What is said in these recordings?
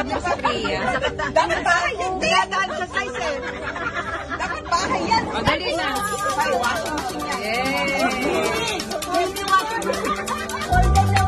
Sakit mo sa Pia. Dapat bahay yan. Daan sa size eh. Dapat bahay yan. Madali na. Ay, washing machine yan. Yay! Hindi washing machine.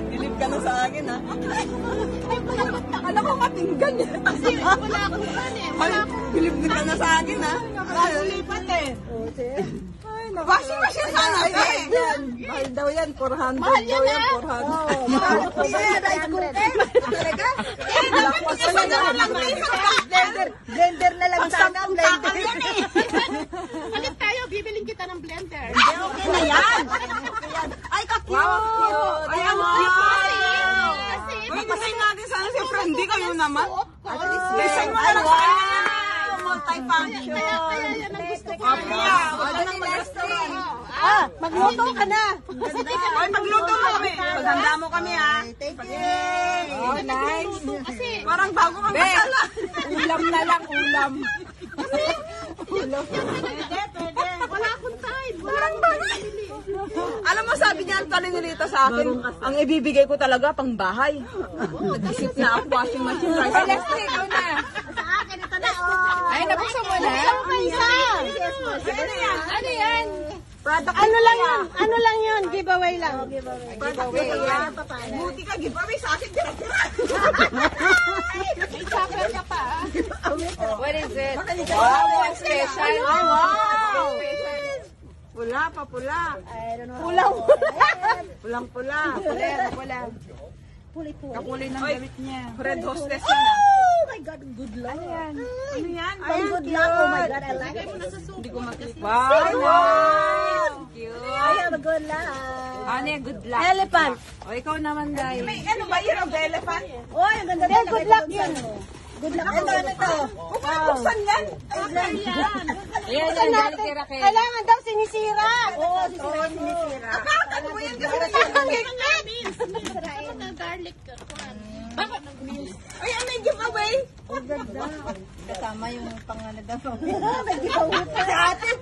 Dilip ka na sa akin, ha? Alam ko matinggan niya. Kasi wala akong naman eh. Dilip ka na sa akin, ha? Nakalipat eh. Washing machine sana eh. Mahal daw yan, 400 Mahal daw yan, 400. Mahal po ba yan? Rice cooker? Talaga? Eh, dapat isa na lang na isang Blender na lang sana. Blender. Agad tayo, bibiling kita ng blender. Hindi, okay na yan. Ay, ka-cute. Wow, ay, ang cute. Magpasin natin sana si Friendly kayo naman. Design mo na lang sa kanya. Multi-function. Kaya yan ang gusto ko. Wag ka nang mag-restaurant. Magluto ka na. Ay, magluto mo kami. Paghanda mo kami, ha? Thank you. Oh, nice. Parang bago kang masala. Ulam na lang, ulam. Wala akong time. Parang bahay. Alam mo, sabi niya ang talinilita sa akin, ang ibibigay ko talaga pang bahay. Nag-isip na ako, washing machine, rice. Electric, una. Sa akin, ito na. Ay, nabuksan mo na. Ano yan? Product Ano lang yun? Ano lang yun? Giveaway lang. Product yan. Buti ka, giveaway sa akin. May chopper ka pa, ah. What is it? Wow, Special. Ay, wow! Special. Pula pa, pula. Pulang. Pulang-pula. Wala. Kakulay ng damit niya. Red hostess yun ah. Oh my God, good luck. Ano yan? Ano yan? Pang good luck. Oh my God, I like it. Hindi ko makita. Wow, nice. Cute. I have a good luck. Ano yan? Good luck. Elephant. O, ikaw naman, Day. May ano ba, year of the elephant? Oh, ang ganda din. Good luck yun. Good luck. Ito, ano to? Buksan yan. Ayan, yan. Galing kay Raquel. Kailangan daw sinisira. Oo, sinisira. Akala mo yan kasi Garlic. Ay, may giveaway. Kasama yung pangalan daw. May giveaway pa. Sa atin.